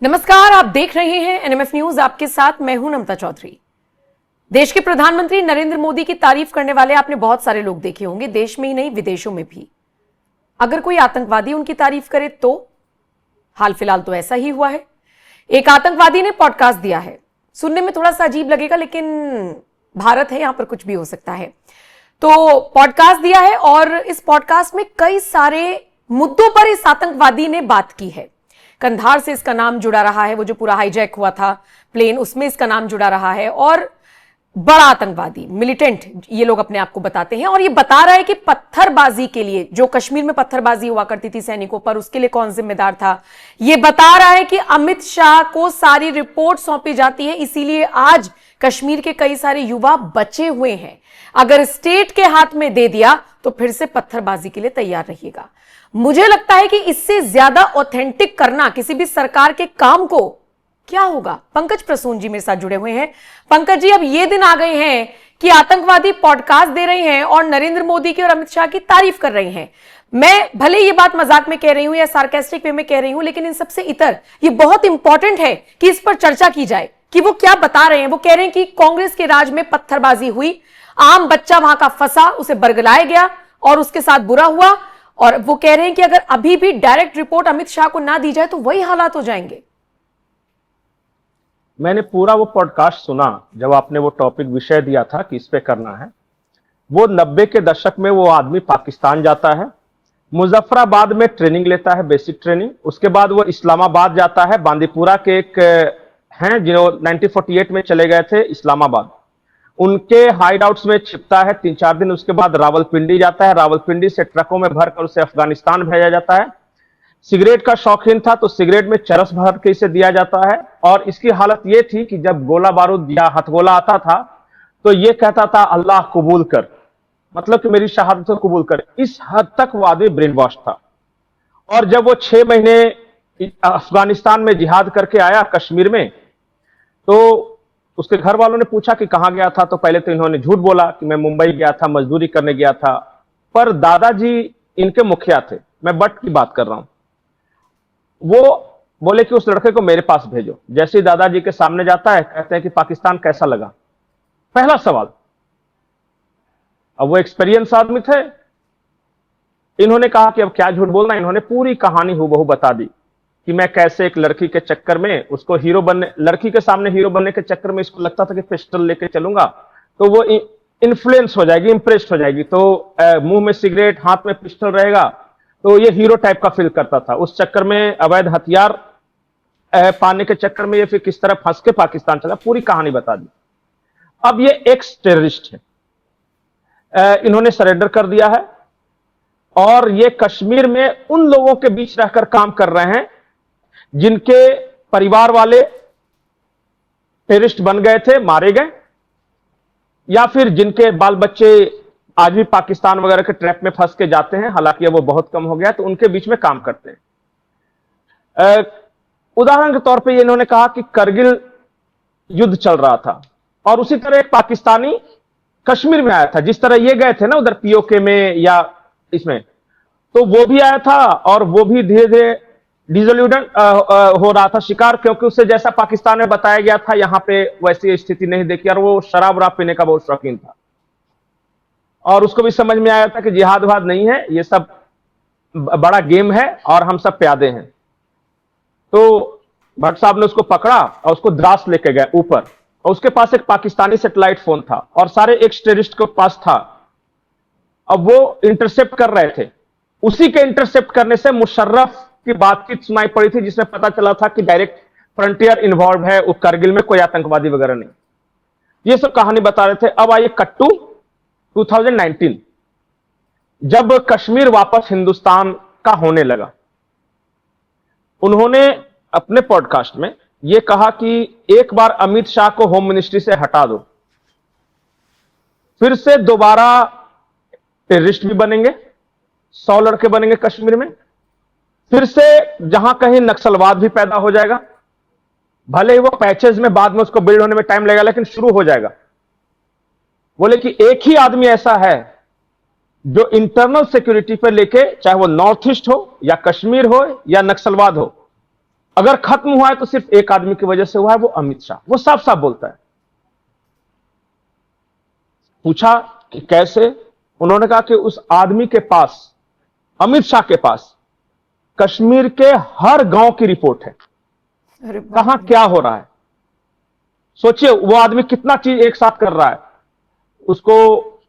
नमस्कार, आप देख रहे हैं एनएमएफ न्यूज। आपके साथ मैं हूं नम्रता चौधरी। देश के प्रधानमंत्री नरेंद्र मोदी की तारीफ करने वाले आपने बहुत सारे लोग देखे होंगे, देश में ही नहीं विदेशों में भी। अगर कोई आतंकवादी उनकी तारीफ करे तो हाल फिलहाल तो ऐसा ही हुआ है। एक आतंकवादी ने पॉडकास्ट दिया है। सुनने में थोड़ा सा अजीब लगेगा, लेकिन भारत है, यहां पर कुछ भी हो सकता है। तो पॉडकास्ट दिया है और इस पॉडकास्ट में कई सारे मुद्दों पर इस आतंकवादी ने बात की है। कंधार से इसका नाम जुड़ा रहा है, वो जो पूरा हाईजैक हुआ था प्लेन, उसमें इसका नाम जुड़ा रहा है। और बड़ा आतंकवादी, मिलिटेंट ये लोग अपने आप को बताते हैं। और ये बता रहा है कि पत्थरबाजी के लिए, जो कश्मीर में पत्थरबाजी हुआ करती थी सैनिकों पर, उसके लिए कौन जिम्मेदार था। ये बता रहा है कि अमित शाह को सारी रिपोर्ट सौंपी जाती है, इसीलिए आज कश्मीर के कई सारे युवा बचे हुए हैं। अगर स्टेट के हाथ में दे दिया तो फिर से पत्थरबाजी के लिए तैयार रहिएगा। मुझे लगता है कि इससे ज्यादा ऑथेंटिक करना किसी भी सरकार के काम को क्या होगा। पंकज प्रसून जी मेरे साथ जुड़े हुए हैं। पंकज जी, अब ये दिन आ गए हैं कि आतंकवादी पॉडकास्ट दे रहे हैं और नरेंद्र मोदी की और अमित शाह की तारीफ कर रहे हैं। मैं भले ये बात मजाक में कह रही हूं या सार्केस्टिक वे में कह रही हूं, लेकिन इन सबसे इतर ये बहुत इंपॉर्टेंट है कि इस पर चर्चा की जाए कि वो क्या बता रहे हैं। वो कह रहे हैं कि कांग्रेस के राज में पत्थरबाजी हुई, आम बच्चा वहां का फंसा, उसे बरगलाया गया और उसके साथ बुरा हुआ। और वो कह रहे हैं कि अगर अभी भी डायरेक्ट रिपोर्ट अमित शाह को ना दी जाए तो वही हालात हो जाएंगे। मैंने पूरा वो पॉडकास्ट सुना जब आपने वो टॉपिक विषय दिया था कि इस पे करना है। वो 90 के दशक में वो आदमी पाकिस्तान जाता है, मुजफ्फराबाद में ट्रेनिंग लेता है, बेसिक ट्रेनिंग। उसके बाद वो इस्लामाबाद जाता है। बांदीपुरा के एक हैं जो 1948 में चले गए थे इस्लामाबाद, उनके हाइड आउट्स में छिपता है 3-4 दिन। उसके बाद रावलपिंडी जाता है, रावलपिंडी से ट्रकों में भरकर उसे अफगानिस्तान भेजा जाता है। सिगरेट का शौकीन था तो सिगरेट में चरस भर के इसे दिया जाता है। और इसकी हालत यह थी कि जब गोला बारूद या हथगोला आता था तो यह कहता था अल्लाह कबूल कर, मतलब कि मेरी शहादत को कबूल कर। इस हद तक वो आदमी ब्रेन वॉश था। और जब वो 6 महीने अफगानिस्तान में जिहाद करके आया कश्मीर में, तो उसके घर वालों ने पूछा कि कहां गया था, तो पहले तो इन्होंने झूठ बोला कि मैं मुंबई गया था, मजदूरी करने गया था। पर दादाजी इनके मुखिया थे, मैं बट की बात कर रहा हूं, वो बोले कि उस लड़के को मेरे पास भेजो। जैसे ही दादाजी के सामने जाता है, कहते हैं कि पाकिस्तान कैसा लगा, पहला सवाल। अब वो एक्सपीरियंस आदमी थे, इन्होंने कहा कि अब क्या झूठ बोलना। इन्होंने पूरी कहानी हूबहू बता दी कि मैं कैसे एक लड़की के चक्कर में उसको हीरो बनने, लड़की के सामने हीरो बनने के चक्कर में इसको लगता था कि पिस्टल लेके चलूंगा तो वो इन्फ्लुएंस हो जाएगी, इंप्रेस्ड हो जाएगी, तो मुंह में सिगरेट, हाथ में पिस्टल रहेगा, तो ये हीरो टाइप का फील करता था। उस चक्कर में अवैध हथियार पाने के चक्कर में ये फिर किस तरह फंस के पाकिस्तान चला, पूरी कहानी बता दी। अब ये एक्स टेररिस्ट है, इन्होंने सरेंडर कर दिया है और ये कश्मीर में उन लोगों के बीच रहकर काम कर रहे हैं जिनके परिवार वाले टेररिस्ट बन गए थे, मारे गए, या फिर जिनके बाल बच्चे आज भी पाकिस्तान वगैरह के ट्रैप में फंस के जाते हैं, हालांकि वो बहुत कम हो गया, तो उनके बीच में काम करते हैं। उदाहरण के तौर पे ये इन्होंने कहा कि करगिल युद्ध चल रहा था और उसी तरह एक पाकिस्तानी कश्मीर में आया था, जिस तरह ये गए थे ना उधर पीओके में या इसमें, तो वो भी आया था और वो भी धीरे धीरे डिसोल्यूशन हो रहा था शिकार, क्योंकि उससे जैसा पाकिस्तान में बताया गया था यहां पे वैसी स्थिति नहीं देखी। और वो शराब वराब पीने का बहुत शौकीन था और उसको भी समझ में आया था कि जिहाद वाद नहीं है, ये सब बड़ा गेम है और हम सब प्यादे हैं। तो भट्ट साहब ने उसको पकड़ा और उसको द्रास लेके गए ऊपर, और उसके पास एक पाकिस्तानी सैटेलाइट फोन था और सारे एक्स टेररिस्ट के पास था। अब वो इंटरसेप्ट कर रहे थे, उसी के इंटरसेप्ट करने से मुशर्रफ की बातचीत सुनाई पड़ी थी, जिसमें पता चला था कि डायरेक्ट फ्रंटियर इन्वॉल्व है, उस करगिल में कोई आतंकवादी वगैरह नहीं। ये सब कहानी बता रहे थे। अब आइए कट्टू 2019, जब कश्मीर वापस हिंदुस्तान का होने लगा, उन्होंने अपने पॉडकास्ट में यह कहा कि एक बार अमित शाह को होम मिनिस्ट्री से हटा दो, फिर से दोबारा टेररिस्ट भी बनेंगे, 100 लड़के बनेंगे कश्मीर में, फिर से जहां कहीं नक्सलवाद भी पैदा हो जाएगा, भले ही वो पैचेज में बाद में उसको बिल्ड होने में टाइम लगेगा, लेकिन शुरू हो जाएगा। बोले कि एक ही आदमी ऐसा है जो इंटरनल सिक्योरिटी पर लेके, चाहे वो नॉर्थ ईस्ट हो या कश्मीर हो या नक्सलवाद हो, अगर खत्म हुआ है तो सिर्फ एक आदमी की वजह से हुआ है, वो अमित शाह। वो साफ साफ बोलता है। पूछा कि कैसे, उन्होंने कहा कि उस आदमी के पास, अमित शाह के पास, कश्मीर के हर गांव की रिपोर्ट है, अरे बाप कहां रे। क्या हो रहा है। सोचिए वो आदमी कितना चीज एक साथ कर रहा है। उसको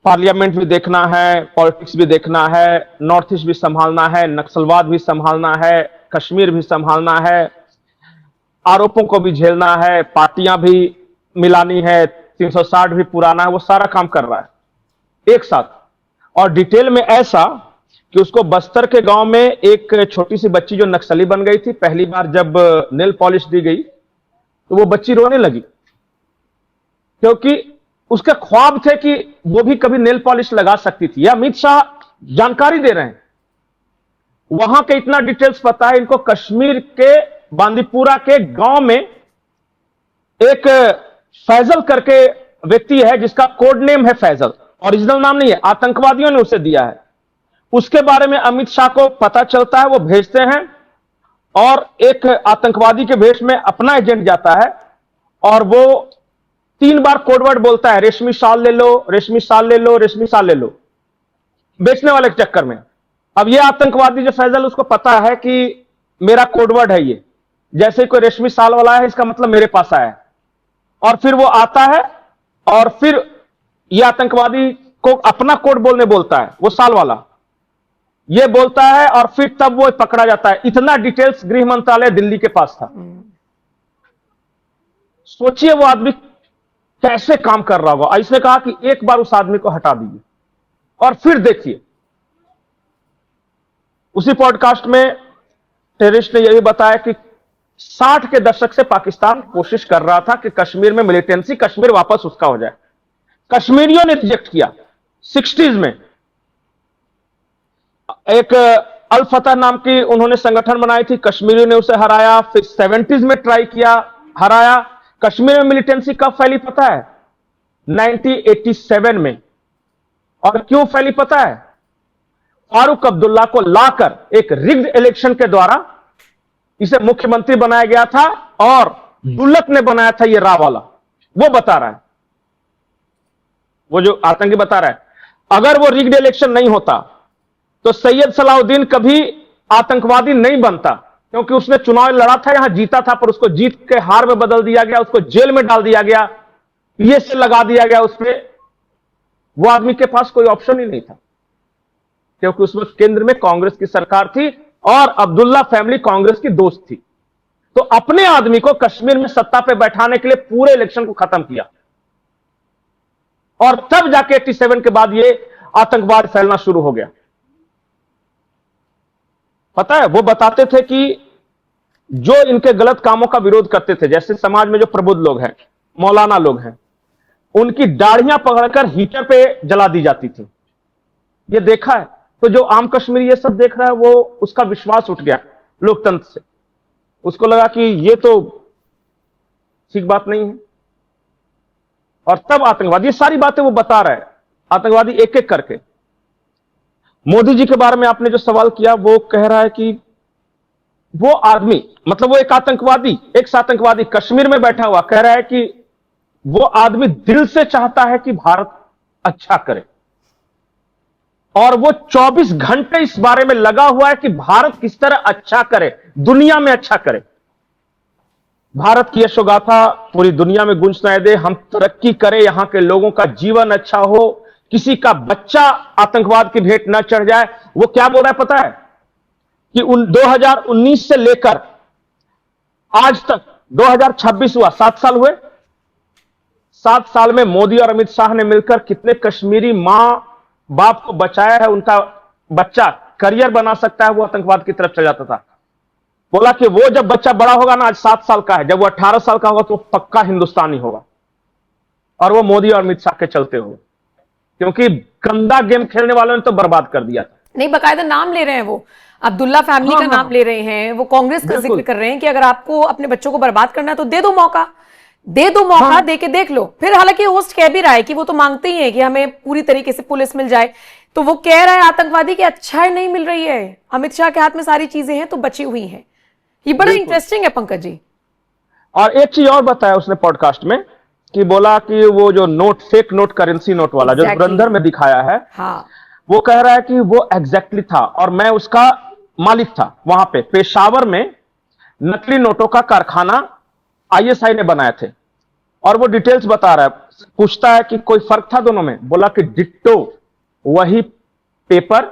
पार्लियामेंट भी देखना है, पॉलिटिक्स भी देखना है, नॉर्थ ईस्ट भी संभालना है, नक्सलवाद भी संभालना है, कश्मीर भी संभालना है, आरोपों को भी झेलना है, पार्टियां भी मिलानी है, 360 भी पुराना है। वो सारा काम कर रहा है एक साथ, और डिटेल में ऐसा कि उसको बस्तर के गांव में एक छोटी सी बच्ची जो नक्सली बन गई थी, पहली बार जब नेल पॉलिश दी गई तो वो बच्ची रोने लगी, क्योंकि उसके ख्वाब थे कि वो भी कभी नेल पॉलिश लगा सकती थी। अमित शाह जानकारी दे रहे हैं, वहां के इतना डिटेल्स पता है इनको। कश्मीर के बांदीपुरा के गांव में एक फैजल करके व्यक्ति है जिसका कोड नेम है फैजल, ओरिजिनल नाम नहीं है, आतंकवादियों ने उसे दिया है। उसके बारे में अमित शाह को पता चलता है, वो भेजते हैं और एक आतंकवादी के भेष में अपना एजेंट जाता है और वो 3 बार कोडवर्ड बोलता है, रेशमी शाल ले लो, रेशमी शाल ले लो, रेशमी शाल ले लो, बेचने वाले के चक्कर में। अब ये आतंकवादी जो फैजल, उसको पता है कि मेरा कोडवर्ड है ये, जैसे कोई रेशमी शाल वाला है इसका मतलब मेरे पास आया है। और फिर वो आता है और फिर ये आतंकवादी को अपना कोड बोलने बोलता है, वो साल वाला ये बोलता है, और फिर तब वो पकड़ा जाता है। इतना डिटेल्स गृह मंत्रालय दिल्ली के पास था। सोचिए वो आदमी कैसे काम कर रहा होगा। इसने कहा कि एक बार उस आदमी को हटा दीजिए और फिर देखिए। उसी पॉडकास्ट में टेररिस्ट ने यह भी बताया कि 60 के दशक से पाकिस्तान कोशिश कर रहा था कि कश्मीर में मिलिटेंसी, कश्मीर वापस उसका हो जाए। कश्मीरियों ने रिजेक्ट किया। 60s में एक अल फतह नाम की उन्होंने संगठन बनाई थी, कश्मीरियों ने उसे हराया। फिर 70s में ट्राई किया, हराया। कश्मीर में मिलिटेंसी कब फैली पता है? 1987 में। और क्यों फैली पता है? फारूक अब्दुल्ला को लाकर एक रिग्ड इलेक्शन के द्वारा इसे मुख्यमंत्री बनाया गया था, और दुल्लत ने बनाया था ये रा वाला। वो बता रहा है, वो जो आतंकी बता रहा है, अगर वो रिग्ड इलेक्शन नहीं होता तो सैयद सलाउद्दीन कभी आतंकवादी नहीं बनता, क्योंकि उसने चुनाव लड़ा था, यहां जीता था, पर उसको जीत के हार में बदल दिया गया, उसको जेल में डाल दिया गया, ये से लगा दिया गया उस पर। वो आदमी के पास कोई ऑप्शन ही नहीं था, क्योंकि उस वक्त केंद्र में कांग्रेस की सरकार थी और अब्दुल्ला फैमिली कांग्रेस की दोस्त थी। तो अपने आदमी को कश्मीर में सत्ता पे बैठाने के लिए पूरे इलेक्शन को खत्म किया, और तब जाके 87 के बाद ये आतंकवाद फैलना शुरू हो गया। पता है, वो बताते थे कि जो इनके गलत कामों का विरोध करते थे, जैसे समाज में जो प्रबुद्ध लोग हैं, मौलाना लोग हैं, उनकी दाढ़ियां पकड़कर हीटर पे जला दी जाती थी। ये देखा है। तो जो आम कश्मीरी ये सब देख रहा है, वो उसका विश्वास उठ गया लोकतंत्र से। उसको लगा कि ये तो ठीक बात नहीं है। और तब आतंकवादी, ये सारी बातें वो बता रहा है, आतंकवादी एक एक करके। मोदी जी के बारे में आपने जो सवाल किया, वो कह रहा है कि वो आदमी, मतलब वो एक आतंकवादी, एक आतंकवादी कश्मीर में बैठा हुआ कह रहा है कि वो आदमी दिल से चाहता है कि भारत अच्छा करे, और वो 24 घंटे इस बारे में लगा हुआ है कि भारत किस तरह अच्छा करे, दुनिया में अच्छा करे। भारत की यशोगाथा पूरी दुनिया में गूंजने दे, हम तरक्की करें, यहां के लोगों का जीवन अच्छा हो, किसी का बच्चा आतंकवाद की भेंट न चढ़ जाए। वो क्या बोल रहा है पता है? कि 2019 से लेकर आज तक 2026 हुआ, 7 साल हुए। 7 साल में मोदी और अमित शाह ने मिलकर कितने कश्मीरी मां बाप को बचाया है। उनका बच्चा करियर बना सकता है, वो आतंकवाद की तरफ चल जाता था। बोला कि वो जब बच्चा बड़ा होगा ना, आज 7 साल का है, जब वो 18 साल का होगा तो वो पक्का हिंदुस्तानी होगा, और वो मोदी और अमित शाह के चलते हुए, क्योंकि गंदा गेम खेलने वालों ने तो बर्बाद कर दिया था। नहीं, बकायदा नाम ले रहे हैं वो, अब्दुल्ला फैमिली का नाम ले रहे हैं, वो कांग्रेस का जिक्र कर रहे हैं कि अगर आपको अपने बच्चों को बर्बाद करना है तो दे दो मौका, दे दो मौका, दे के देख लो। फिर हालांकि होस्ट कह भी रहा है कि वो तो मांगते ही है कि हमें पूरी तरीके से पुलिस मिल जाए, तो वो कह रहा है आतंकवादी की अच्छा नहीं मिल रही है, अमित शाह के हाथ में सारी चीजें हैं तो बची हुई हैं, ये बड़ा इंटरेस्टिंग है पंकज जी। और एक चीज और बताया उसने पॉडकास्ट में कि बोला कि वो जो note, fake note, currency note वाला जो धुरंधर में दिखाया है, हाँ, वो कह रहा है कि वो एग्जैक्टली था और मैं उसका मालिक था। वहां पे पेशावर में नकली नोटों का कारखाना आईएसआई ने बनाए थे। और वो डिटेल्स बता रहा है, पूछता है कि कोई फर्क था दोनों में, बोला कि डिट्टो वही पेपर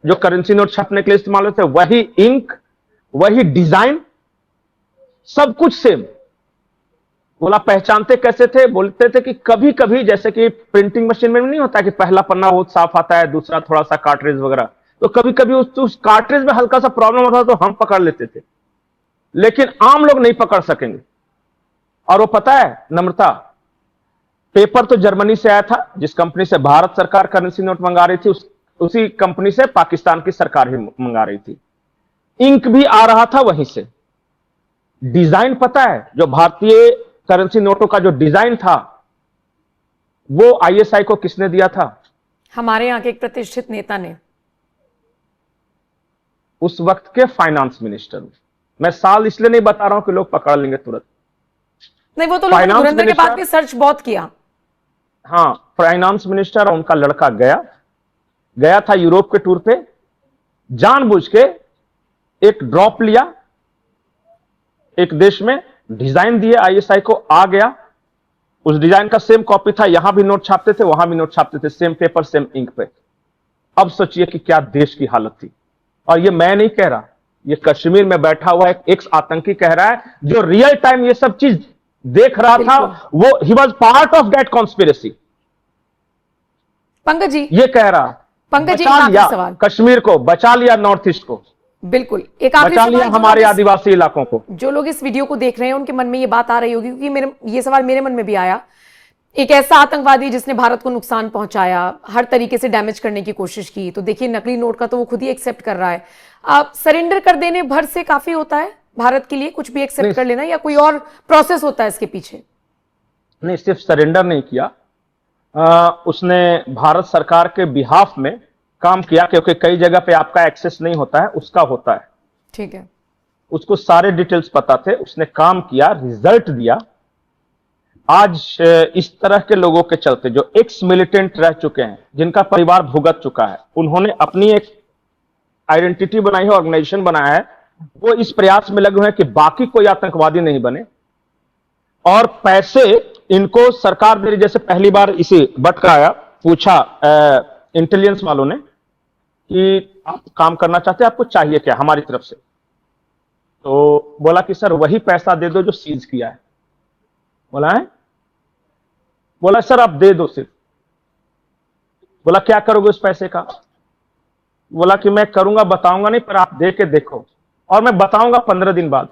जो करेंसी नोट छपने के लिए इस्तेमाल होते थे, वही इंक, वही डिजाइन, सब कुछ सेम। बोला पहचानते कैसे थे, बोलते थे कि कभी कभी जैसे कि प्रिंटिंग मशीन में नहीं होता कि पहला पन्ना बहुत साफ आता है, दूसरा थोड़ा सा कार्ट्रिज वगैरह, तो कभी कभी उस कार्ट्रिज में हल्का सा प्रॉब्लम होता तो हम पकड़ लेते थे, लेकिन आम लोग नहीं पकड़ सकेंगे। और वो पता है नम्रता, पेपर तो जर्मनी से आया था, जिस कंपनी से भारत सरकार करेंसी नोट मंगा रही थी, उसी कंपनी से पाकिस्तान की सरकार ही मंगा रही थी। इंक भी आ रहा था वहीं से। डिजाइन पता है, जो भारतीय करेंसी नोटों का जो डिजाइन था, वो आईएसआई को किसने दिया था? हमारे यहाँ के एक प्रतिष्ठित नेता ने, उस वक्त के फाइनेंस मिनिस्टर। मैं साल इसलिए नहीं बता रहा हूं कि लोग पकड़ लेंगे तुरंत। नहीं, वो तो लोगों ने धुरंधर के बाद भी सर्च बहुत किया। हाँ, फाइनेंस मिनिस्टर और उनका लड़का गया था यूरोप के टूर पे, जानबूझ के एक ड्रॉप लिया एक देश में, डिजाइन दिए आईएसआई को, आ गया, उस डिजाइन का सेम कॉपी था, यहां भी नोट छापते थे, वहां भी नोट छापते थे, सेम पेपर सेम इंक पे। अब सोचिए कि क्या देश की हालत थी। और ये मैं नहीं कह रहा, ये कश्मीर में बैठा हुआ एक एक्स आतंकी कह रहा है, जो रियल टाइम ये सब चीज देख रहा था, वो ही was part of that conspiracy. Pankaj ji, ये कह रहा, पंकज जी, बचा लिया सवाल, कश्मीर को, बचा लिया नॉर्थ ईस्ट को, बिल्कुल एक आखिरी बचा लिया हमारे आदिवासी इलाकों को। जो लोग इस वीडियो को देख रहे हैं उनके मन में ये बात आ रही होगी, क्योंकि ये सवाल मेरे मन में भी आया। एक ऐसा आतंकवादी जिसने भारत को नुकसान पहुंचाया, हर तरीके से डैमेज करने की कोशिश की, तो देखिए नकली नोट का तो वो खुद ही एक्सेप्ट कर रहा है। आप सरेंडर कर देने भर से काफी होता है भारत के लिए, कुछ भी एक्सेप्ट कर लेना, या कोई और प्रोसेस होता है इसके पीछे? नहीं, सिर्फ सरेंडर नहीं किया, उसने भारत सरकार के बिहाफ में काम किया, क्योंकि कई जगह पे आपका एक्सेस नहीं होता है, उसका होता है। ठीक है, उसको सारे डिटेल्स पता थे, उसने काम किया, रिजल्ट दिया। आज इस तरह के लोगों के चलते जो एक्स मिलिटेंट रह चुके हैं, जिनका परिवार भुगत चुका है, उन्होंने अपनी एक आइडेंटिटी बनाई है, ऑर्गेनाइजेशन बनाया है, वो इस प्रयास में लगे हुए हैं कि बाकी कोई आतंकवादी नहीं बने। और पैसे इनको सरकार दे रही। जैसे पहली बार इसे भटकाया, पूछा इंटेलिजेंस वालों ने कि आप काम करना चाहते हैं, आपको चाहिए क्या हमारी तरफ से? तो बोला कि सर वही पैसा दे दो जो सीज किया है। बोला है, बोला सर आप दे दो सिर्फ। बोला क्या करोगे उस पैसे का? बोला कि मैं करूंगा, बताऊंगा नहीं, पर आप दे के देखो और मैं बताऊंगा 15 दिन बाद।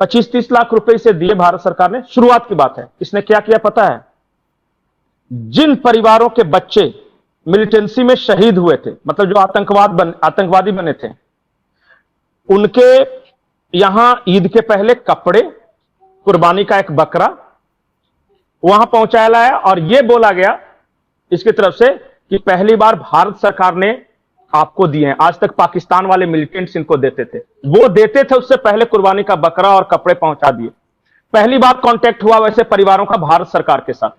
25-30 लाख रुपए इसे दिए भारत सरकार ने। शुरुआत की बात है। इसने क्या किया पता है? जिन परिवारों के बच्चे मिलिटेंसी में शहीद हुए थे, मतलब जो आतंकवादी बने थे, उनके यहां ईद के पहले कपड़े, कुर्बानी का एक बकरा वहां पहुंचाया लाया। और यह बोला गया इसकी तरफ से कि पहली बार भारत सरकार ने आपको दिए हैं। आज तक पाकिस्तान वाले मिलिटेंट्स इनको देते थे, वो देते थे, उससे पहले कुर्बानी का बकरा और कपड़े पहुंचा दिए। पहली बार कांटेक्ट हुआ वैसे परिवारों का भारत सरकार के साथ।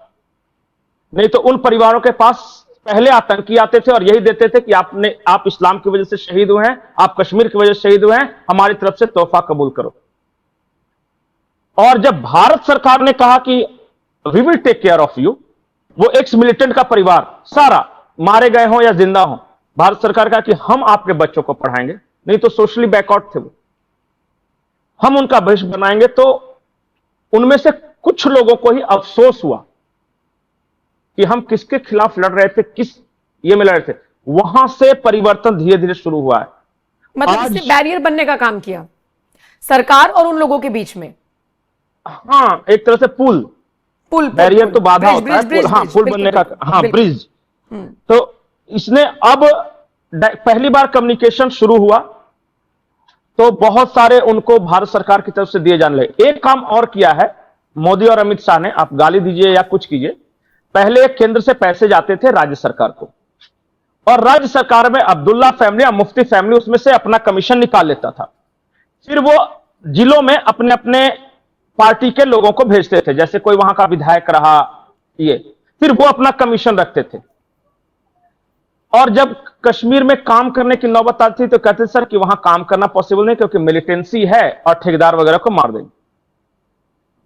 नहीं तो उन परिवारों के पास पहले आतंकी आते थे और यही देते थे कि आप इस्लाम की वजह से शहीद हुए हैं, आप कश्मीर की वजह से शहीद हुए हैं, हमारी तरफ से तोहफा कबूल करो। और जब भारत सरकार ने कहा कि we will take care of you, वो एक्स मिलिटेंट का परिवार सारा, मारे गए हों या जिंदा हों, भारत सरकार का कि हम आपके बच्चों को पढ़ाएंगे, नहीं तो सोशली बैकआउट थे वो, हम उनका भविष्य बनाएंगे। तो उनमें से कुछ लोगों को ही अफसोस हुआ कि हम किसके खिलाफ लड़ रहे थे, किस ये में लड़ रहे थे। वहां से परिवर्तन धीरे धीरे शुरू हुआ है। मतलब इसने बैरियर बनने का काम किया सरकार और उन लोगों के बीच में। हाँ, एक तरह से पुल बैरियर तो बाधा होता है, हाँ पुल बनने का, हाँ ब्रिज। तो इसने अब पहली बार कम्युनिकेशन शुरू हुआ तो बहुत सारे उनको भारत सरकार की तरफ से दिए जाने लगे। एक काम और किया है मोदी और अमित शाह ने, आप गाली दीजिए या कुछ कीजिए, पहले केंद्र से पैसे जाते थे राज्य सरकार को, और राज्य सरकार में अब्दुल्ला फैमिली या मुफ्ती फैमिली उसमें से अपना कमीशन निकाल लेता था। फिर वो जिलों में अपने अपने पार्टी के लोगों को भेजते थे, जैसे कोई वहां का विधायक रहा, ये फिर वो अपना कमीशन रखते थे। और जब कश्मीर में काम करने की नौबत आती थी तो कहते सर कि वहां काम करना पॉसिबल नहीं क्योंकि मिलिटेंसी है और ठेकेदार वगैरह को मार देंगे।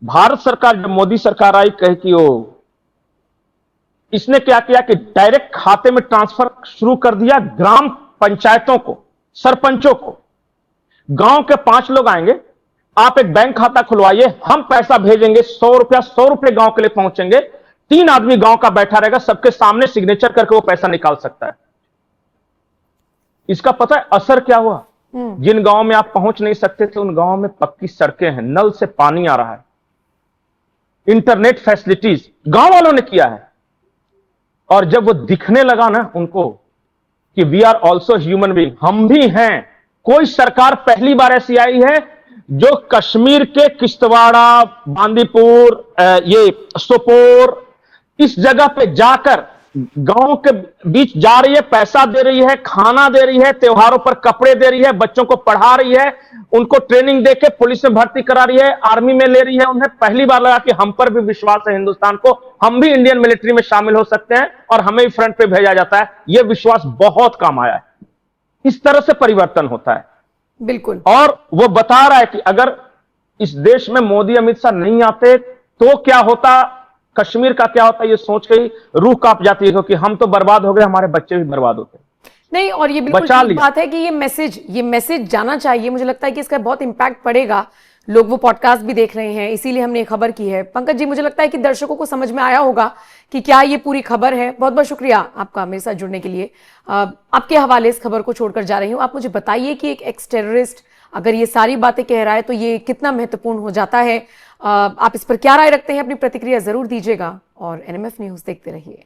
भारत सरकार, जब मोदी सरकार आई, कही कि वो इसने क्या किया कि डायरेक्ट खाते में ट्रांसफर शुरू कर दिया ग्राम पंचायतों को, सरपंचों को। गांव के 5 लोग आएंगे, आप एक बैंक खाता खुलवाइए, हम पैसा भेजेंगे, 100 रुपए गांव के लिए पहुंचेंगे, 3 आदमी गांव का बैठा रहेगा, सबके सामने सिग्नेचर करके वो पैसा निकाल सकता है। इसका पता है असर क्या हुआ? जिन गांव में आप पहुंच नहीं सकते थे उन गांव में पक्की सड़कें हैं, नल से पानी आ रहा है, इंटरनेट फैसिलिटीज गांव वालों ने किया है। और जब वो दिखने लगा ना उनको कि we are also human being, हम भी हैं। कोई सरकार पहली बार ऐसी आई है जो कश्मीर के किश्तवाड़ा, बांदीपुर, ये सोपोर, इस जगह पे जाकर गांव के बीच जा रही है, पैसा दे रही है, खाना दे रही है, त्योहारों पर कपड़े दे रही है, बच्चों को पढ़ा रही है, उनको ट्रेनिंग देके पुलिस में भर्ती करा रही है, आर्मी में ले रही है। उन्हें पहली बार लगा कि हम पर भी विश्वास है हिंदुस्तान को, हम भी इंडियन मिलिट्री में शामिल हो सकते हैं और हमें भी फ्रंट पे भेजा जाता है। यह विश्वास बहुत काम आया है। इस तरह से परिवर्तन होता है। बिल्कुल। और वो बता रहा है कि अगर इस देश में मोदी अमित शाह नहीं आते तो क्या होता, कश्मीर का क्या होता, ये सोच के ही रूह कांप जाती है क्योंकि हम तो बर्बाद हो गए, हमारे बच्चे भी बर्बाद होते हैं। नहीं, और ये बिल्कुल ठीक बात है कि ये मैसेज जाना चाहिए। मुझे लगता है कि इसका बहुत इंपैक्ट पड़ेगा। लोग वो पॉडकास्ट भी देख रहे हैं, इसीलिए हमने खबर की है। पंकज जी, मुझे लगता है कि दर्शकों को समझ में आया होगा कि क्या ये पूरी खबर है। बहुत बहुत शुक्रिया आपका मेरे साथ जुड़ने के लिए। आपके हवाले इस खबर को छोड़कर जा रही हूँ। आप मुझे बताइए कि एक एक्स टेररिस्ट अगर ये सारी बातें कह रहा है तो ये कितना महत्वपूर्ण हो जाता है। आप इस पर क्या राय रखते हैं? अपनी प्रतिक्रिया जरूर दीजिएगा और NMF न्यूज देखते रहिए।